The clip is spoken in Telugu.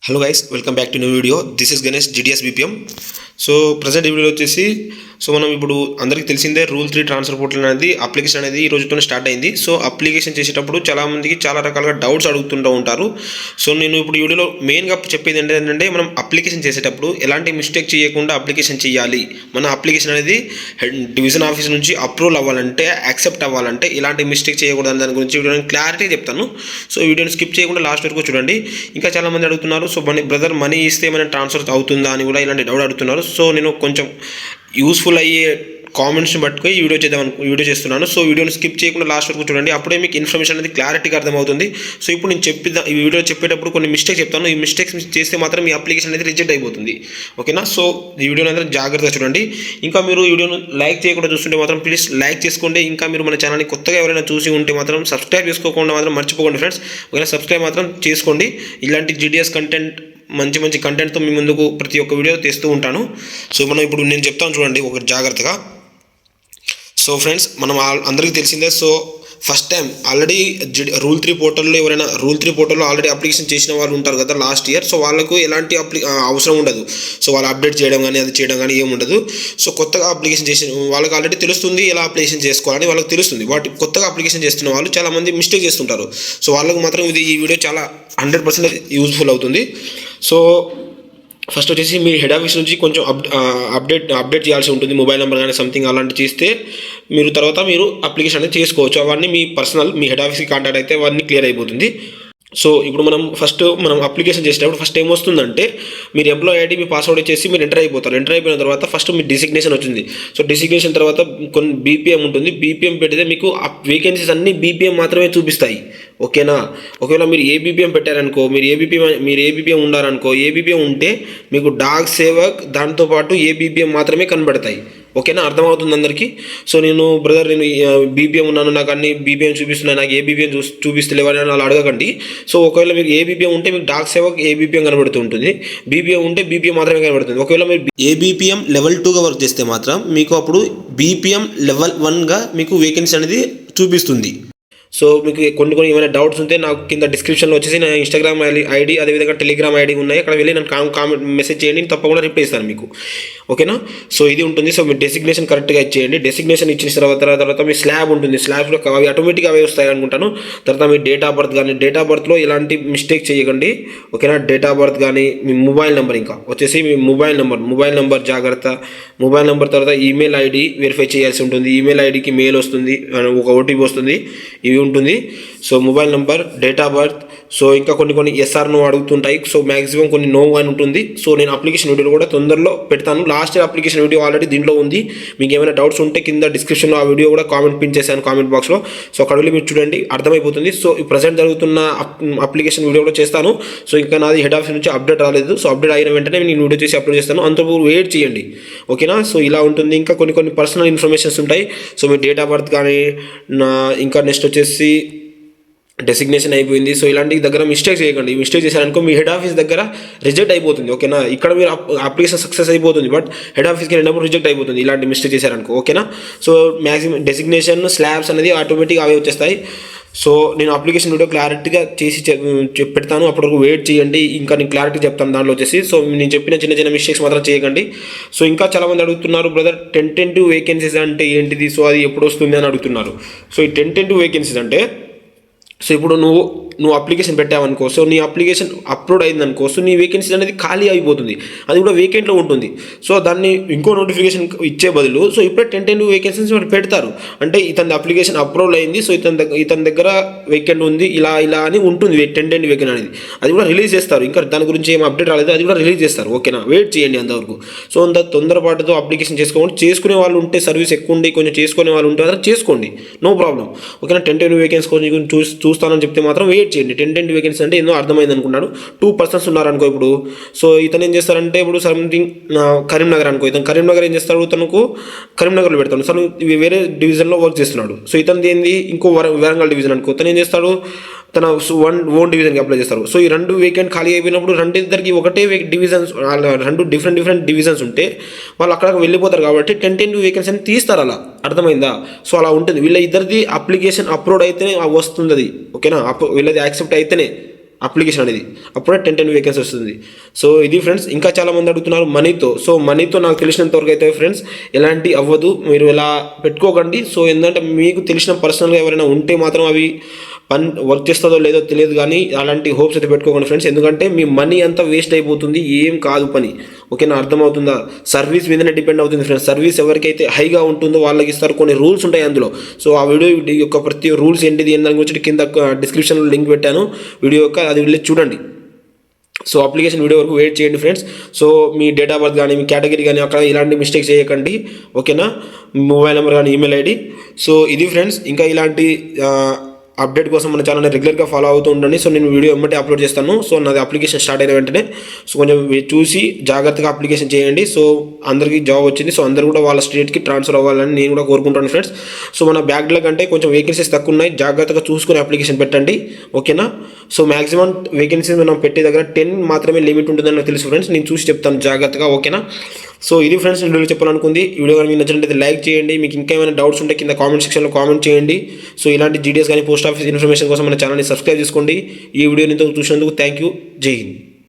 Hello guys, welcome back to new video. This is Ganesh, GDS BPM. So present ఈ వీడియో వచ్చేసి మనం ఇప్పుడు అందరికీ తెలిసిందే రూల్ 3 ట్రాన్స్ఫర్ పోర్టల్ అనేది అప్లికేషన్ అనేది ఈ రోజుతో స్టార్ట్ అయింది. సో అప్లికేషన్ చేసేటప్పుడు చాలామందికి చాలా రకాలుగా డౌట్స్ అడుగుతుంటూ ఉంటారు. సో నేను ఇప్పుడు ఈ వీడియోలో మెయిన్గా చెప్పేది ఏంటంటే మనం అప్లికేషన్ చేసేటప్పుడు ఎలాంటి మిస్టేక్ చేయకుండా అప్లికేషన్ చేయాలి. మన అప్లికేషన్ అనేది డివిజన్ ఆఫీస్ నుంచి అప్రూవల్ అవ్వాలంటే, యాక్సెప్ట్ అవ్వాలంటే ఇలాంటి మిస్టేక్ చేయకూడదు దాని గురించి వీడియోని క్లారిటీ చెప్తాను. సో వీడియోని స్కిప్ చేయకుండా లాస్ట్ వరకు చూడండి. ఇంకా చాలామంది అడుగుతున్నారు, సో బ్రదర్ మనీ ఇస్తే ఏమైనా ట్రాన్స్ఫర్ అవుతుందా అని కూడా ఇలాంటి డౌట్ అడుగుతున్నారు. సో నేను కొంచెం యూస్ఫుల్ అయ్యే కామెంట్స్ని పట్టుకొని వీడియో చేస్తున్నాను. సో వీడియోని స్కిప్ చేయకుండా లాస్ట్ వరకు చూడండి, అప్పుడే మీకు ఇన్ఫర్మేషన్ అనేది క్లారిటీగా అర్థమవుతుంది. సో ఇప్పుడు నేను ఈ వీడియో చెప్పేటప్పుడు కొన్ని మిస్టేక్స్ చెప్తాను. ఈ మిస్టేక్స్ చేస్తే మాత్రం మీ అప్లికేషన్ అనేది రిజెక్ట్ అయిపోతుంది. ఓకేనా? సో ఈ వీడియోని అందరూ జాగ్రత్తగా చూడండి. ఇంకా మీరు వీడియోను లైక్ చేయకుండా చూస్తుంటే మాత్రం ప్లీజ్ లైక్ చేసుకోండి. ఇంకా మీరు మన ఛానల్ని కొత్తగా ఎవరైనా చూసి ఉంటే మాత్రం సబ్స్క్రైబ్ చేసుకోకుండా మాత్రం మర్చిపోకండి ఫ్రెండ్స్. ఓకేనా? సబ్స్క్రైబ్ మాత్రం చేసుకోండి. ఇలాంటి జీడిఎస్ కంటెంట్, మంచి కంటెంట్తో మీ ముందుకు ప్రతి ఒక్క వీడియో తెస్తూ ఉంటాను. సో మనం ఇప్పుడు నేను చెప్తాను చూడండి ఒకటి జాగ్రత్తగా. సో ఫ్రెండ్స్, మనం అందరికీ తెలిసిందే. So first time already rule 3 పోర్టల్లో ఎవరైనా రూల్ 3 పోర్టల్లో ఆల్రెడీ అప్లికేషన్ చేసిన వాళ్ళు ఉంటారు కదా లాస్ట్ ఇయర్. సో వాళ్ళకు ఎలాంటి అవసరం ఉండదు. సో వాళ్ళు అప్డేట్ చేయడం కానీ అది చేయడం కానీ ఏమి ఉండదు. సో కొత్తగా అప్లికేషన్ చేసిన వాళ్ళకి ఆల్రెడీ తెలుస్తుంది ఎలా అప్లికేషన్ చేసుకోవాలని వాళ్ళకి తెలుస్తుంది. కొత్తగా అప్లికేషన్ చేస్తున్న వాళ్ళు చాలామంది మిస్టేక్ చేస్తుంటారు. సో వాళ్ళకు మాత్రం ఈ వీడియో చాలా 100% యూజ్ఫుల్ అవుతుంది. సో ఫస్ట్ వచ్చేసి మీ హెడ్ ఆఫీస్ నుంచి కొంచెం అప్డేట్ చేయాల్సి ఉంటుంది. మొబైల్ నెంబర్ కానీ సంథింగ్ అలాంటి చేస్తే తర్వాత మీరు అప్లికేషన్ అనేది చేసుకోవచ్చు. అవన్నీ మీ పర్సనల్, మీ హెడ్ ఆఫీస్కి కాంటాక్ట్ అయితే అవన్నీ క్లియర్ అయిపోతుంది. సో ఇప్పుడు మనం అప్లికేషన్ చేసేటప్పుడు ఫస్ట్ ఏం వస్తుందంటే, మీరు ఎంప్లాయ్ ఐడి, మీ పాస్వర్డ్ వచ్చేసి మీరు ఎంటర్ అయిపోతారు. ఎంటర్ అయిపోయిన తర్వాత ఫస్ట్ మీ డిసిగ్నేషన్ వచ్చింది. సో డిసిగ్నేషన్ తర్వాత కొన్ని బీపీఎం ఉంటుంది. బీపీఎం పెడితే మీకు ఆ వేకెన్సీస్ అన్నీ బీపీఎం మాత్రమే చూపిస్తాయి. ఓకేనా? ఒకవేళ మీరు ఏ బీపీఎం పెట్టారనుకో, మీరు ఏ బీపీఎం ఉండారనుకో, ఏ బీపీఎం ఉంటే మీకు డాగ్ సేవక్ దాంతోపాటు ఏ బీపీఎం మాత్రమే కనబడతాయి. ఓకేనా? అర్థమవుతుంది అందరికీ. సో నేను బీపీఎం ఉన్నాను, నాకు అన్ని బీపీఎం చూపిస్తున్నాయి, నాకు ఏ బీపీఎం చూపిస్తలేవని అలా అడగకండి. సో ఒకవేళ మీకు ఏ బీపీఎం ఉంటే మీకు డాక్ సేవకు ఏ బీపీఎం కనబడుతూ ఉంటుంది. బీపీఎం ఉంటే బీపీఎం మాత్రమే కనబడుతుంది. ఒకవేళ మీరు ఏ బీపీఎం లెవెల్ 2గా వర్క్ చేస్తే మాత్రం మీకు అప్పుడు బీపీఎం లెవెల్ 1గా మీకు వేకెన్సీ అనేది చూపిస్తుంది. సో మీకు కొన్ని ఏమైనా డౌట్స్ ఉంటే నాకు కింద డిస్క్రిప్షన్లో వచ్చేసి నా ఇన్స్టాగ్రామ్ ఐడి, అదేవిధంగా టెలిగ్రామ్ ఐడి ఉన్నాయి. అక్కడ వెళ్ళి నేను కామెంట్ మెసేజ్ చేయండి, నేను తప్పకుండా రిప్లై ఇస్తాను మీకు. ఓకేనా? సో ఇది ఉంటుంది. సో మీ డెసిగ్నేషన్ కరెక్ట్గా ఇచ్చేయండి. డెసిగ్నేషన్ ఇచ్చిన తర్వాత మీ స్లాబ్ ఉంటుంది. స్లాబ్లో అవి ఆటోమేటిక్గా అవే వస్తాయి అనుకుంటాను. తర్వాత మీ డేట్ ఆఫ్ బర్త్ కానీ, డేట్ ఆఫ్ బర్త్లో ఎలాంటి మిస్టేక్ చేయకండి. ఓకేనా? డేట్ ఆఫ్ బర్త్ కానీ, మీ మొబైల్ నెంబర్, ఇంకా వచ్చేసి మీ మొబైల్ నెంబర్ జాగ్రత్త. మొబైల్ నెంబర్ తర్వాత ఈమెయిల్ ఐడి వెరిఫై చేయాల్సి ఉంటుంది. ఈమెయిల్ ఐడికి మెయిల్ వస్తుంది, ఒక ఓటీపీ వస్తుంది, ఇవి ఉంటుంది. So mobile number, date of birth. So ఇంకా కొన్ని ఎస్ఆర్ నో అడుగుతుంటాయి. సో మ్యాక్సిమం కొన్ని నో అని ఉంటుంది. సో నేను అప్లికేషన్ వీడియోలో కూడా తొందరలో పెడతాను. Last year application video already దీంట్లో ఉంది. మీకు ఏమైనా డౌట్స్ ఉంటే కింద డిస్క్రిప్షన్లో ఆ వీడియో కూడా పిన్ చేశాను కామెంట్ బాక్స్లో. సో అక్కడ వెళ్ళి మీరు చూడండి, అర్థమైపోతుంది. సో ఈ ప్రజెంట్ జరుగుతున్న అప్లికేషన్ వీడియో కూడా చేస్తాను. సో ఇంకా నాది హెడ్ ఆఫీస్ నుంచి అప్డేట్ రాలేదు. సో అప్డేట్ అయిన వెంటనే నేను వీడియో చేసి అప్లోడ్ చేస్తాను. అంతవరకు వెయిట్ చేయండి. ఓకేనా? సో ఇలా ఉంటుంది. ఇంకా కొన్ని పర్సనల్ ఇన్ఫర్మేషన్స్ ఉంటాయి. So me date of birth కానీ, ఇంకా నెక్స్ట్ వచ్చేసి డెసిగ్నేషన్ అయిపోయింది. సో ఇలాంటి దగ్గర మిస్టేక్ చేయకండి. మిస్టేక్ చేశారనుకో మీ హెడ్ ఆఫీస్ దగ్గర రిజెక్ట్ అయిపోతుంది. ఓకేనా? ఇక్కడ మీరు అప్లికేషన్ సక్సెస్ అయిపోతుంది, బట్ హెడ్ ఆఫీస్కి వెళ్ళినప్పుడు రిజెక్ట్ అయిపోతుంది ఇలాంటి మిస్టేక్ చేశారనుకో. ఓకేనా? సో మ్యాక్సిమం డెసిగ్నేషన్, స్లాబ్స్ అనేది ఆటోమేటిక్గా అవే వచ్చేస్తాయి. సో నేను అప్లికేషన్ వీడియో క్లారిటీగా చేసి పెడతాను, అప్పటివరకు వెయిట్ చేయండి. ఇంకా నేను క్లారిటీ చెప్తాను దాంట్లో వచ్చేసి. సో నేను చెప్పిన చిన్న మిస్టేక్స్ మాత్రం చేయకండి. సో ఇంకా చాలామంది అడుగుతున్నారు, బ్రదర్ టెంటేటివ్ వేకెన్సీస్ అంటే ఏంటిది, సో అది ఎప్పుడు వస్తుంది అని అడుగుతున్నారు. సో ఈ టెంటేటివ్ వేకెన్సీస్ అంటే, సో ఇప్పుడు నువ్వు అప్లికేషన్ పెట్టావనుకో, సో నీ అప్లికేషన్ అప్లోడ్ అయిందనుకో, సో నీ వేకెన్సీ అనేది ఖాళీ అయిపోతుంది, అది కూడా వేకెంట్లో ఉంటుంది. సో దాన్ని ఇంకో నోటిఫికేషన్ ఇచ్చే బదులు సో ఇప్పుడే 10 వేకెన్సీస్ పెడతారు. అంటే ఇతని అప్లికేషన్ అప్రూవల్ అయింది, సో ఇతని దగ్గర వేకెంట్ ఉంది, ఇలా అని ఉంటుంది 10 వేకెంట్ అనేది. అది కూడా రిలీజ్ చేస్తారు. ఇంకా దాని గురించి ఏం అప్డేట్ రాలేదు, అది కూడా రిలీజ్ చేస్తారు. ఓకేనా? వెయిట్ చేయండి అంతవరకు. సో అంత తొందరపాటుతో అప్లికేషన్ చేసుకునే వాళ్ళు ఉంటే, సర్వీస్ ఎక్కువ ఉండి కొంచెం చేసుకునే వాళ్ళు ఉంటే మాత్రం చేసుకోండి, నో ప్రాబ్లం. ఓకేనా? 10 వేకెన్సీ కోసం చూస్తానని చెప్తే మాత్రం వెయిట్ చేయండి. 10 వేకెన్సీ అంటే ఎన్నో అర్థమైంది అనుకున్నాడు. 2 పర్సన్స్ ఉన్నారనుకో ఇప్పుడు. సో ఇతను ఏం చేస్తారంటే, ఇప్పుడు సంథింగ్ కరీంనగర్ అనుకో, ఇతను కరీంనగర్ ఏం చేస్తాడు, తనకు కరీంనగర్లో పెడతాడు. తను వేరే డివిజన్లో వర్క్ చేస్తున్నాడు. సో ఇతను ఏంది ఇంకో వరంగల్ డివిజన్ అనుకో, తను ఏం చేస్తాడు, తన ఓన్ డివిజన్కి అప్లై చేస్తారు. సో ఈ 2 వేకెంట్ ఖాళీ అయిపోయినప్పుడు రెండిద్దరికి ఒకటే డివిజన్స్, 2 డిఫరెంట్ డివిజన్స్ ఉంటే వాళ్ళు అక్కడికి వెళ్ళిపోతారు. కాబట్టి 10 వేకెన్సీ అని తీస్తారు. అలా అర్థమైందా? సో అలా ఉంటుంది. వీళ్ళ ఇద్దరిది అప్లికేషన్ అప్లోడ్ అయితేనే వస్తుంది అది. ఓకేనా? వీళ్ళది యాక్సెప్ట్ అయితేనే అప్లికేషన్ అనేది, అప్పుడే 10 వేకెన్సీ వస్తుంది. సో ఇది ఫ్రెండ్స్. ఇంకా చాలామంది అడుగుతున్నారు మనీతో. సో మనీతో నాకు తెలిసినంత వరకు అయితే ఫ్రెండ్స్ ఎలాంటి అవ్వదు, మీరు ఇలా పెట్టుకోకండి. సో ఏంటంటే మీకు తెలిసిన పర్సనల్గా ఎవరైనా ఉంటే మాత్రం అవి వర్క్ చేస్తుందో లేదో తెలియదు, కానీ అలాంటి హోప్స్ అయితే పెట్టుకోకండి ఫ్రెండ్స్. ఎందుకంటే మీ మనీ అంతా వేస్ట్ అయిపోతుంది, ఏం కాదు పని. ఓకేనా, అర్థమవుతుందా? సర్వీస్ మీదనే డిపెండ్ అవుతుంది ఫ్రెండ్స్. సర్వీస్ ఎవరికైతే హైగా ఉంటుందో వాళ్ళకి ఇస్తారు, కొన్ని రూల్స్ ఉంటాయి అందులో. సో ఆ వీడియో యొక్క ప్రతి రూల్స్ ఏంటిది దాని గురించి కింద డిస్క్రిప్షన్లో లింక్ పెట్టాను వీడియో యొక్క, అది వెళ్ళి చూడండి. సో అప్లికేషన్ వీడియో వరకు వెయిట్ చేయండి friends. So me date of birth కానీ మీ కేటగిరీ కానీ అక్కడ ఇలాంటి మిస్టేక్స్ చేయకండి. ఓకేనా, మొబైల్ నెంబర్ కానీ ఈమెయిల్ ఐడి. సో ఇది ఫ్రెండ్స్. ఇంకా ఇలాంటి అప్డేట్ కోసం మన ఛానల్ని రెగ్యులర్గా ఫాలో అవుతూ ఉండండి. సో నేను వీడియో ఎమ్మటే అప్లోడ్ చేస్తాను. సో నాది అప్లికేషన్ స్టార్ట్ అయిన వెంటనే సో కొంచెం చూసి జాగ్రత్తగా అప్లికేషన్ చేయండి. సో అందరికీ జాబ్ వచ్చింది. సో అందరూ కూడా వాళ్ళ స్టేట్కి ట్రాన్స్ఫర్ అవ్వాలని నేను కూడా కోరుకుంటాను ఫ్రెండ్స్. సో మన బ్యాక్లాగ్ అంటే కొంచెం వేకెన్సీస్ తక్కువ ఉన్నాయి, జాగ్రత్తగా చూసుకొని అప్లికేషన్ పెట్టండి. ఓకేనా. సో మ్యాక్సిమం వేకెన్సీస్ మనం పెట్టే దగ్గర 10 మాత్రమే లిమిట్ ఉంటుందని నాకు తెలుసు ఫ్రెండ్స్. నేను చూసి చెప్తాను జాగ్రత్తగా. ఓకేనా. సో ఇది ఫ్రెండ్స్ నేను వీడియో చెప్పాలనుకుంది. ఈ వీడియో కానీ మీకు నచ్చినట్లయితే లైక్ చేయండి. మీకు ఇంకా ఏమైనా డౌట్స్ ఉంటే కింద కామెంట్ సెక్షన్లో కామెంట్ చేయండి. సో ఇలాంటి జీడిఎస్ కానీ పోస్ట్ ఆఫీస్ ఇన్ఫర్మేషన్ కోసం మన ఛానల్ని సబ్స్క్రైబ్ చేసుకోండి. ఈ వీడియోని చూసినందుకు థ్యాంక్ యూ. జై హింద్.